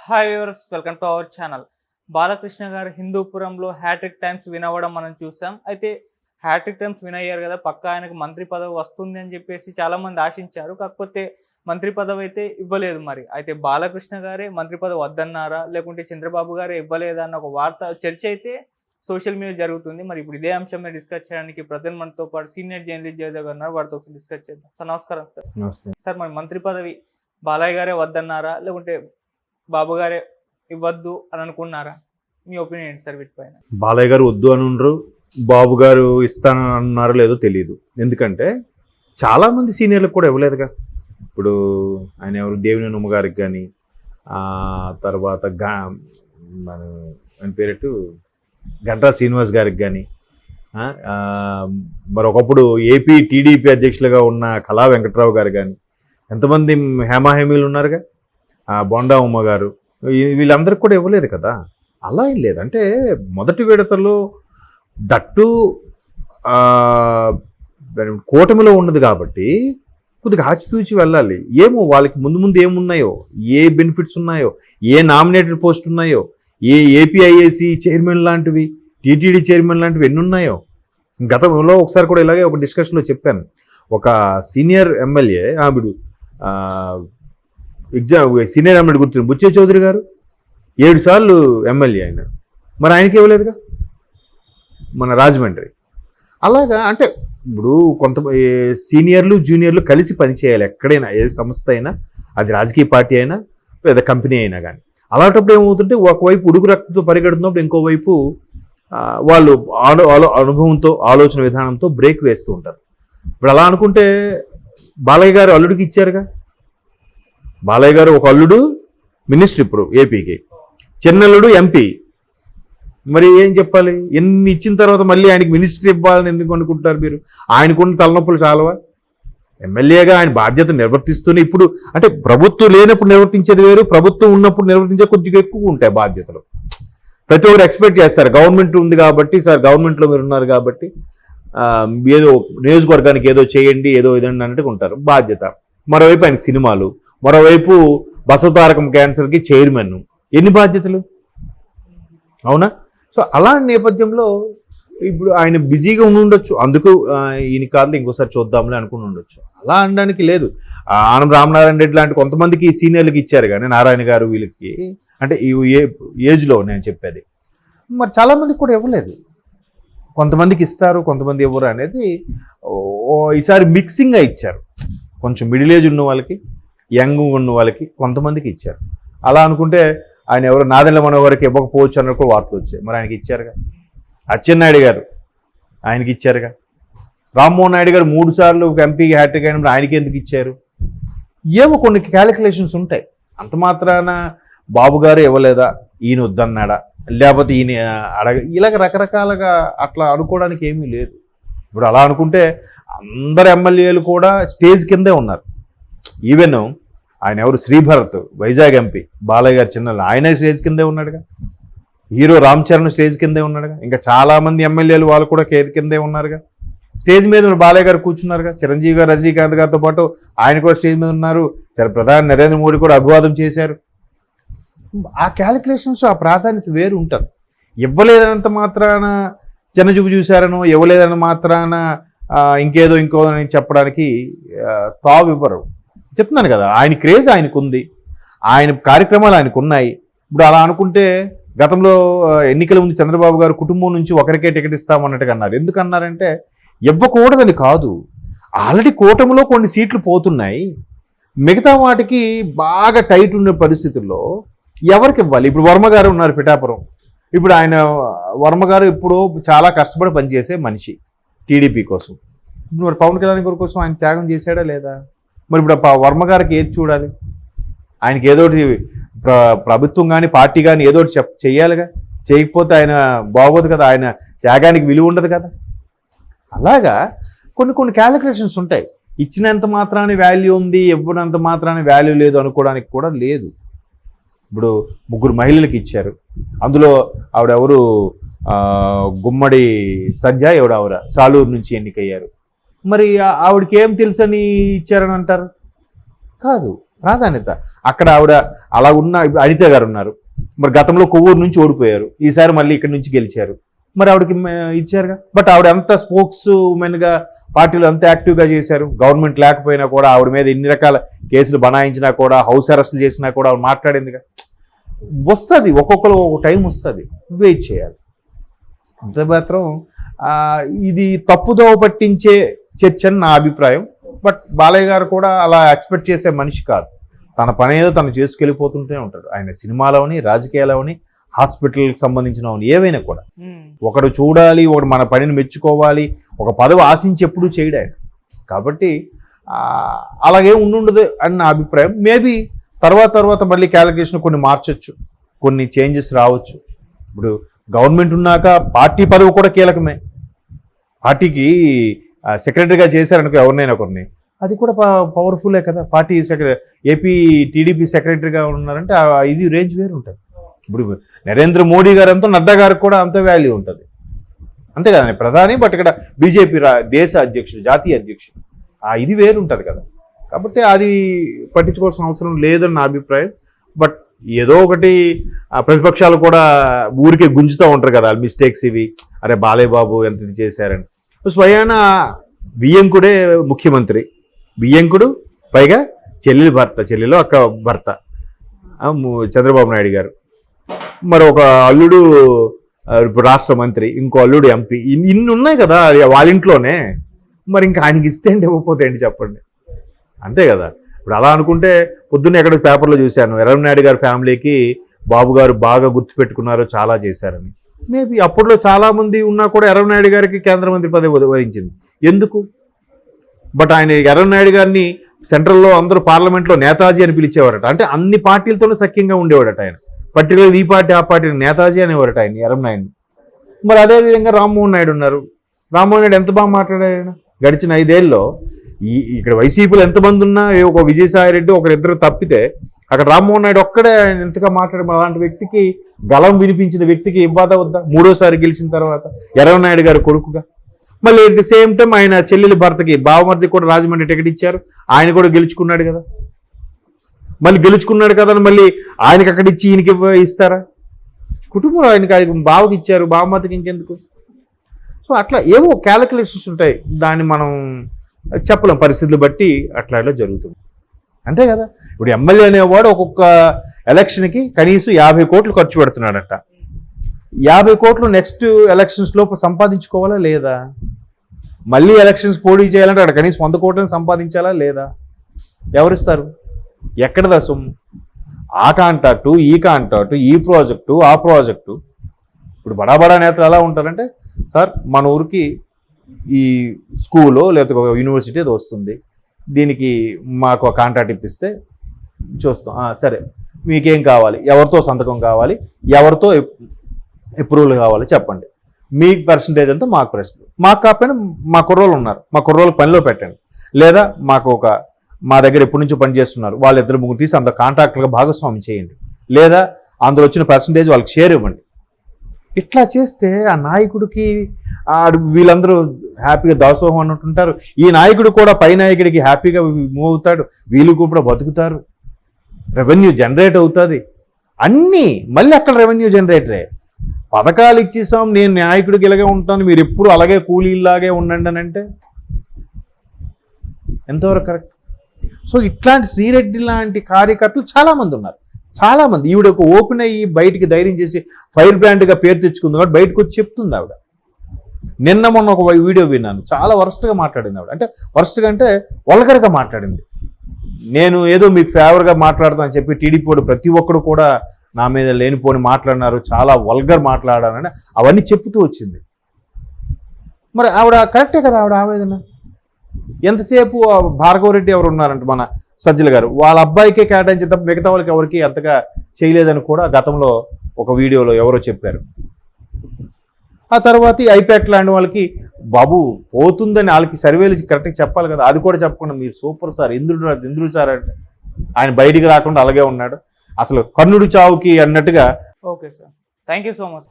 Hi viewers, welcome to our channel. Balakrishna గారు హిందూపురంలో hat trick times win అవ్వడం మనం చూసాం. అయితే హ్యాట్రిక్ టైమ్స్ విన్ అయ్యారు కదా, పక్కా ఆయనకు మంత్రి పదవి వస్తుంది అని చెప్పేసి చాలామంది ఆశించారు. కాకపోతే మంత్రి పదవి అయితే ఇవ్వలేదు. మరి అయితే బాలకృష్ణ గారే మంత్రి పదవి వద్దన్నారా, లేకుంటే చంద్రబాబు గారే ఇవ్వలేదా అన్న ఒక చర్చ అయితే సోషల్ మీడియా జరుగుతుంది. మరి ఇప్పుడు ఇదే అంశం మీద డిస్కస్ చేయడానికి ప్రజెంట్ మనతో పాటు సీనియర్ జర్నలిస్ట్ జయదేవ్ గారు ఉన్నారు. వారితో ఒకసారి డిస్కస్ చేద్దాం. సార్ నమస్కారం. సార్ నమస్తే సార్, మరి మంత్రి పదవి బాలయ్య గారే వద్దన్నారా, లేకుంటే బాబు గారే ఇవ్వద్దు అని అనుకున్నారా? మీ ఒపీనియన్ ఏంటి సార్ వీటిపైన? బాలయ్య గారు వద్దు అని ఉండరు, బాబు గారు ఇస్తాను అన్నారో లేదో తెలియదు. ఎందుకంటే చాలామంది సీనియర్లకు కూడా ఇవ్వలేదుగా. ఇప్పుడు ఆయన ఎవరు, దేవినేని గారికి కానీ, తర్వాత మన ఆయన పేరెట్టు గంటా శ్రీనివాస్ గారికి కానీ, మరొకప్పుడు ఏపీ టీడీపీ అధ్యక్షులుగా ఉన్న కళా వెంకట్రావు గారు కానీ, ఎంతమంది హేమాహేమీలు ఉన్నారుగా, బొండా ఉమ్మ గారు, వీళ్ళందరికీ కూడా ఇవ్వలేదు కదా. అలా ఏం లేదు. అంటే మొదటి విడతలో దట్టు కూటమిలో ఉన్నది కాబట్టి కొద్దిగా ఆచితూచి వెళ్ళాలి. ఏమో వాళ్ళకి ముందు ముందు ఏమున్నాయో, ఏ బెనిఫిట్స్ ఉన్నాయో, ఏ నామినేటెడ్ పోస్ట్ ఉన్నాయో, ఏ ఏపీఐఏసీ చైర్మన్ లాంటివి, టీటీడీ చైర్మన్ లాంటివి ఎన్ని ఉన్నాయో. గతంలో ఒకసారి కూడా ఇలాగే ఒక డిస్కషన్లో చెప్పాను. ఒక సీనియర్ ఎమ్మెల్యే ఆవిడు సీనియర్ ఎమ్మెల్యే గుర్తుంది, బుచ్చే చౌదరి గారు 7 సార్లు ఎమ్మెల్యే ఆయన. మరి ఆయనకి ఇవ్వలేదుగా మన రాజమండ్రి. అలాగా అంటే ఇప్పుడు కొంత సీనియర్లు జూనియర్లు కలిసి పనిచేయాలి ఎక్కడైనా, ఏ సంస్థ అయినా, అది రాజకీయ పార్టీ అయినా పెద్ద కంపెనీ అయినా కానీ. అలాంటప్పుడు ఏమవుతుంటే ఒకవైపు ఉడుకు రక్తంతో పరిగెడుతున్నప్పుడు ఇంకోవైపు వాళ్ళు అనుభవంతో, ఆలోచన విధానంతో బ్రేక్ వేస్తూ ఉంటారు. ఇప్పుడు అలా అనుకుంటే బాలయ్య గారు అల్లుడికి ఇచ్చారుగా. బాలయ్య గారు ఒక అల్లుడు మినిస్టర్ ఇప్పుడు ఏపీకి, చిన్నల్లుడు ఎంపీ. మరి ఏం చెప్పాలి? ఎన్ని ఇచ్చిన తర్వాత మళ్ళీ ఆయనకి మినిస్టర్ ఇవ్వాలని ఎందుకు అనుకుంటారు మీరు? ఆయనకున్న తలనొప్పులు చాలవా? ఎమ్మెల్యేగా ఆయన బాధ్యత నిర్వర్తిస్తూనే, ఇప్పుడు అంటే ప్రభుత్వం లేనప్పుడు నిర్వర్తించేది వేరు, ప్రభుత్వం ఉన్నప్పుడు నిర్వర్తించే కొంచెం ఎక్కువ ఉంటాయి బాధ్యతలు. ప్రతి ఒక్కరు ఎక్స్పెక్ట్ చేస్తారు, గవర్నమెంట్ ఉంది కాబట్టి, సార్ గవర్నమెంట్లో మీరు ఉన్నారు కాబట్టి ఏదో నియోజకవర్గానికి ఏదో చేయండి, ఏదో ఇదండి అన్నట్టుగా ఉంటారు బాధ్యత. మరోవైపు ఆయనకి సినిమాలు, మరోవైపు బసవతారకం క్యాన్సర్కి చైర్మన్, ఎన్ని బాధ్యతలు, అవునా? సో అలాంటి నేపథ్యంలో ఇప్పుడు ఆయన బిజీగా ఉండి ఉండొచ్చు, అందుకు ఈయన కాదు ఇంకోసారి చూద్దాంలే అనుకుని ఉండొచ్చు. అలా అనడానికి లేదు. ఆనం రామనారాయణ రెడ్డి లాంటి కొంతమందికి సీనియర్లకి ఇచ్చారు కానీ, నారాయణ గారు వీళ్ళకి, అంటే ఈ ఏజ్లో నేను చెప్పేది. మరి చాలామందికి కూడా ఇవ్వలేదు. కొంతమందికి ఇస్తారు, కొంతమంది ఇవ్వరు అనేది ఈసారి మిక్సింగ్గా ఇచ్చారు. కొంచెం మిడిల్ ఏజ్ ఉన్న వాళ్ళకి, యంగ్ ఉన్న వాళ్ళకి కొంతమందికి ఇచ్చారు. అలా అనుకుంటే ఆయన ఎవరు నాదెండ్ల మనోహర్కి ఇవ్వకపోవచ్చు అన్నట్టు కూడా వార్తలు వచ్చాయి. మరి ఆయనకి ఇచ్చారుగా. అచ్చెన్నాయుడు గారు ఆయనకి ఇచ్చారుగా. రామ్మోహన్ నాయుడు గారు 3 సార్లు ఎంపీకి హ్యాట్రిక్ అయినప్పుడు ఆయనకి ఎందుకు ఇచ్చారు? ఏమో కొన్ని క్యాలిక్యులేషన్స్ ఉంటాయి. అంత మాత్రాన బాబు గారు ఇవ్వలేదా, ఈయన వద్దన్నాడా, లేకపోతే ఈయన ఇలాగ రకరకాలుగా అట్లా అనుకోవడానికి ఏమీ లేదు. ఇప్పుడు అలా అనుకుంటే అందరు ఎమ్మెల్యేలు కూడా స్టేజ్ కిందే ఉన్నారు. ఈవెన్ ఆయన ఎవరు, శ్రీభరత్ వైజాగ్ ఎంపీ, బాలయ్య గారు చిన్న, ఆయన స్టేజ్ కిందే ఉన్నాడుగా. హీరో రామ్ చరణ్ స్టేజ్ కిందే ఉన్నాడుగా. ఇంకా చాలామంది ఎమ్మెల్యేలు వాళ్ళు కూడా కిందే ఉన్నారుగా. స్టేజ్ మీద బాలయ్య గారు కూర్చున్నారుగా. చిరంజీవి గారు, రజనీకాంత్ గారితో పాటు ఆయన కూడా స్టేజ్ మీద ఉన్నారు. ప్రధాని నరేంద్ర మోడీ కూడా అభివాదం చేశారు. ఆ క్యాలిక్యులేషన్స్, ఆ ప్రాధాన్యత వేరు ఉంటుంది. ఇవ్వలేదనంత మాత్రాన చిన్నచూపు చూశారనో, ఇవ్వలేదన్న మాత్రాన ఇంకేదో అని చెప్పడానికి తావు ఇవ్వరు. చెప్తున్నాను కదా, ఆయన క్రేజ్ ఆయనకు ఉంది, ఆయన కార్యక్రమాలు ఆయనకు ఉన్నాయి. ఇప్పుడు అలా అనుకుంటే గతంలో ఎన్నికల ముందు చంద్రబాబు గారు కుటుంబం నుంచి ఒకరికే టికెట్ ఇస్తామన్నట్టుగా అన్నారు. ఎందుకు అన్నారంటే ఇవ్వకూడదని కాదు, ఆల్రెడీ కూటమిలో కొన్ని సీట్లు పోతున్నాయి, మిగతా వాటికి బాగా టైట్ ఉన్న పరిస్థితుల్లో ఎవరికి ఇవ్వాలి? ఇప్పుడు వర్మ గారు ఉన్నారు పిఠాపురం. ఇప్పుడు ఆయన వర్మ గారు ఇప్పుడు చాలా కష్టపడి పనిచేసే మనిషి టీడీపీ కోసం. ఇప్పుడు మరి పవన్ కళ్యాణ్ గారి కోసం ఆయన త్యాగం చేశాడా లేదా? మరి ఇప్పుడు వర్మ గారికి ఏది చూడాలి? ఆయనకి ఏదోటి ప్రభుత్వం కానీ పార్టీ కానీ ఏదోటి చెయ్యాలిగా. చేయకపోతే ఆయన బాగోదు కదా, ఆయన త్యాగానికి విలువ ఉండదు కదా. అలాగా కొన్ని క్యాలిక్యులేషన్స్ ఉంటాయి. ఇచ్చినంత మాత్రాన్ని వాల్యూ ఉంది, ఇవ్వనంత మాత్రాన్ని వాల్యూ లేదు అనుకోవడానికి కూడా లేదు. ఇప్పుడు 3 మహిళలకు ఇచ్చారు. అందులో ఆవిడెవరు, గుమ్మడి సంధ్య ఆవిడ సాలూరు నుంచి ఎన్నికయ్యారు. మరి ఆవిడకి ఏం తెలుసని ఇచ్చారని అంటారు? కాదు, ప్రాధాన్యత. అక్కడ ఆవిడ అలా ఉన్న ఇప్పుడు అనిత గారు ఉన్నారు, మరి గతంలో కొవ్వూరు నుంచి ఓడిపోయారు, ఈసారి మళ్ళీ ఇక్కడి నుంచి గెలిచారు, మరి ఆవిడకి ఇచ్చారుగా. బట్ ఆవిడ ఎంత స్పోక్స్ ఉమెన్గా పార్టీలో ఎంత యాక్టివ్గా చేశారు. గవర్నమెంట్ లేకపోయినా కూడా ఆవిడ మీద ఇన్ని రకాల కేసులు బనాయించినా కూడా, హౌస్ అరెస్టులు చేసినా కూడా ఆవిడ మాట్లాడిందిగా. వస్తుంది, ఒక్కొక్కరు ఒక్కొక్క టైం వస్తుంది, వెయిట్ చేయాలి. అంత మాత్రం ఇది తప్పుదోవ పట్టించే చర్చ అని నా అభిప్రాయం. బట్ బాలయ్య గారు కూడా అలా ఎక్స్పెక్ట్ చేసే మనిషి కాదు. తన పని ఏదో తను చేసుకెళ్ళిపోతుంటే ఉంటాడు. ఆయన సినిమాలోని, రాజకీయాలని, హాస్పిటల్కి సంబంధించినవని ఏవైనా కూడా ఒకడు చూడాలి, ఒకడు మన పనిని మెచ్చుకోవాలి, ఒక పదవి ఆశించి ఎప్పుడూ చేయడు ఆయన. కాబట్టి అలాగే ఉండుండదు అని నా అభిప్రాయం. మేబీ తర్వాత మళ్ళీ క్యాలిక్యులేషన్ కొన్ని మార్చొచ్చు, కొన్ని చేంజెస్ రావచ్చు. ఇప్పుడు గవర్నమెంట్ ఉన్నాక పార్టీ పదవి కూడా కీలకమే. పార్టీకి సెక్రటరీగా చేశారనుకో ఎవరినైనా కొన్ని, అది కూడా పవర్ఫుల్లే కదా. పార్టీ ఏపీ టీడీపీ సెక్రటరీగా ఉన్నారంటే ఇది రేంజ్ వేరు ఉంటుంది. ఇప్పుడు నరేంద్ర మోడీ గారు అంతా, నడ్డా గారికి కూడా అంత వాల్యూ ఉంటుంది, అంతే కదండి ప్రధాని. బట్ ఇక్కడ బీజేపీ దేశ అధ్యక్షుడు, జాతీయ అధ్యక్షుడు, ఇది వేరు ఉంటుంది కదా. కాబట్టి అది పట్టించుకోవాల్సిన అవసరం లేదని నా అభిప్రాయం. బట్ ఏదో ఒకటి ప్రతిపక్షాలు కూడా ఊరికే గుంజుతూ ఉంటారు కదా మిస్టేక్స్ ఇవి, అరే బాలయ్య బాబు ఎంత ఇది చేశారని. స్వయాన బియ్యంకుడే ముఖ్యమంత్రి, బియ్యంకుడు పైగా చెల్లెలి భర్త, చెల్లెలు అక్క భర్త చంద్రబాబు నాయుడు గారు, మరి ఒక అల్లుడు రాష్ట్ర మంత్రి, ఇంకో అల్లుడు ఎంపీ, ఇన్ని ఉన్నాయి కదా వాళ్ళ ఇంట్లోనే. మరి ఇంకా ఆయనకి ఇస్తే ఏంటి, ఇవ్వకపోతే ఏంటి చెప్పండి, అంతే కదా. ఇప్పుడు అలా అనుకుంటే పొద్దున్న ఎక్కడ పేపర్లో చూశాను, ఎర్రనాయుడు గారి ఫ్యామిలీకి బాబు గారు బాగా గుర్తుపెట్టుకున్నారు, చాలా చేశారని. మేబీ అప్పట్లో చాలామంది ఉన్నా కూడా ఎర్రనాయుడు గారికి కేంద్ర మంత్రి పదవి వరించింది ఎందుకు. బట్ ఆయన ఎర్రనాయుడు గారిని సెంట్రల్లో అందరూ పార్లమెంట్లో నేతాజీ అని పిలిచేవారట. అంటే అన్ని పార్టీలతోనూ సఖ్యంగా ఉండేవాడట ఆయన. పర్టికులర్ ఈ పార్టీ ఆ పార్టీ నేతాజీ అనేవారట ఆయన ఎర్రనాయుడిని. మరి అదేవిధంగా రామ్మోహన్ నాయుడు ఉన్నారు. రామ్మోహన్ నాయుడు ఎంత బాగా మాట్లాడాడు ఆయన గడిచిన 5 ఏళ్ళలో. ఇక్కడ వైసీపీలో ఎంతమంది ఉన్నా ఒక విజయసాయి రెడ్డి ఒకరిద్దరు తప్పితే అక్కడ రామ్మోహన్ నాయుడు ఒక్కడే ఆయన ఎంతగా మాట్లాడే. అలాంటి వ్యక్తికి, గలం వినిపించిన వ్యక్తికి ఇవ్వదా వద్దా 3వ సారి గెలిచిన తర్వాత ఎర్రనాయుడు గారి కొడుకుగా. మళ్ళీ ఎట్ ది సేమ్ టైం ఆయన చెల్లెలి భర్తకి, బావమర్ది కూడా రాజమండ్రి టికెట్ ఇచ్చారు, ఆయన కూడా గెలుచుకున్నాడు కదా. మళ్ళీ గెలుచుకున్నాడు కదా అని మళ్ళీ ఆయనకి అక్కడ ఇచ్చి ఈయనకి ఇస్తారా? కుటుంబంలో ఆయనకి బావకి ఇచ్చారు, బావమర్దికి ఇంకెందుకు? సో అట్లా ఏవో క్యాలిక్యులేషన్స్ ఉంటాయి, దాన్ని మనం చెప్పలేం, పరిస్థితులు బట్టి అట్లా జరుగుతుంది, అంతే కదా. ఇప్పుడు ఎమ్మెల్యే అనేవాడు ఒక్కొక్క ఎలక్షన్కి కనీసం 50 కోట్లు ఖర్చు పెడుతున్నాడట. 50 కోట్లు నెక్స్ట్ ఎలక్షన్స్ లోపు సంపాదించుకోవాలా లేదా? మళ్ళీ ఎలక్షన్స్ పోటీ చేయాలంటే అక్కడ కనీసం 100 కోట్లను సంపాదించాలా లేదా? ఎవరిస్తారు? ఎక్కడదా సొమ్ము? ఆ కాంట్రాక్టు, ఈ కాంట్రాక్టు, ఈ ప్రాజెక్టు, ఆ ప్రాజెక్టు. ఇప్పుడు బడా నేతలు ఎలా ఉంటారంటే, సార్ మన ఊరికి ఈ స్కూలో లేకపోతే ఒక యూనివర్సిటీ అది వస్తుంది, దీనికి మాకు ఒక కాంట్రాక్ట్ ఇప్పిస్తే చూస్తాం. సరే మీకేం కావాలి, ఎవరితో సంతకం కావాలి, ఎవరితో అప్రూవల్ కావాలి చెప్పండి, మీకు పర్సంటేజ్ అంతా మాకు పర్సెంటేజ్, మాకు కాకపోయినా మా కుర్రోళ్ళు ఉన్నారు, మా కుర్రోళ్ళకి పనిలో పెట్టండి, లేదా మా దగ్గర ఎప్పటి నుంచో పని చేస్తున్నారు, వాళ్ళిద్దరు ముగ్గురు తీసి అంత కాంట్రాక్టులుగా భాగస్వామి చేయండి, లేదా అందులో వచ్చిన పర్సంటేజ్ వాళ్ళకి షేర్ ఇవ్వండి. ఇట్లా చేస్తే ఆ నాయకుడికి వీళ్ళందరూ హ్యాపీగా దాసోహం అన్నట్టుంటారు. ఈ నాయకుడు కూడా పై నాయకుడికి హ్యాపీగా మూవ్ అవుతాడు, వీళ్ళు కూడా బతుకుతారు, రెవెన్యూ జనరేట్ అవుతుంది. అన్నీ మళ్ళీ అక్కడ రెవెన్యూ జనరేటరే. పథకాలు ఇచ్చేసాం, నేను నాయకుడికి ఇలాగే ఉంటాను, మీరు ఎప్పుడు అలాగే కూలీలాగే ఉండండి అని అంటే ఎంతవరకు కరెక్ట్? సో ఇట్లాంటి శ్రీరెడ్డి లాంటి కార్యకర్తలు చాలామంది ఉన్నారు, చాలామంది. ఈవిడ ఒక ఓపెన్ అయ్యి బయటికి ధైర్యం చేసి ఫైర్ బ్రాండ్గా పేరు తెచ్చుకుంది కాబట్టి బయటకు వచ్చి చెప్తుంది ఆవిడ. మొన్న ఒక వీడియో విన్నాను, చాలా వరస్ట్గా మాట్లాడింది ఆవిడ. అంటే వరస్ట్గా అంటే వల్గర్గా మాట్లాడింది. నేను ఏదో మీకు ఫేవర్గా మాట్లాడతాను అని చెప్పి టీడీపీ వాడు ప్రతి ఒక్కరు కూడా నా మీద లేనిపోని మాట్లాడినారు, చాలా వల్గర్ మాట్లాడానని అవన్నీ చెప్తూ వచ్చింది. మరి ఆవిడ కరెక్టే కదా ఆవిడ ఆవేదన. ఎంతసేపు భార్గవరెడ్డి ఎవరు ఉన్నారంటే మన సజ్జల గారు, వాళ్ళ అబ్బాయికే కేటాయించే తప్ప మిగతా వాళ్ళకి ఎవరికి అంతగా చేయలేదని కూడా గతంలో ఒక వీడియోలో ఎవరో చెప్పారు. ఆ తర్వాత ఈ ఐపాక్ లాంటి వాళ్ళకి బాబు పోతుందని వాళ్ళకి సర్వేలు కరెక్ట్గా చెప్పాలి కదా, అది కూడా చెప్పకుండా మీరు సూపర్ సార్, ఇంద్రుడు సార్ అంటే ఆయన బయటికి రాకుండా అలాగే ఉన్నాడు. అసలు కర్ణుడి చావుకి అన్నట్టుగా. Okay sir, thank you so much.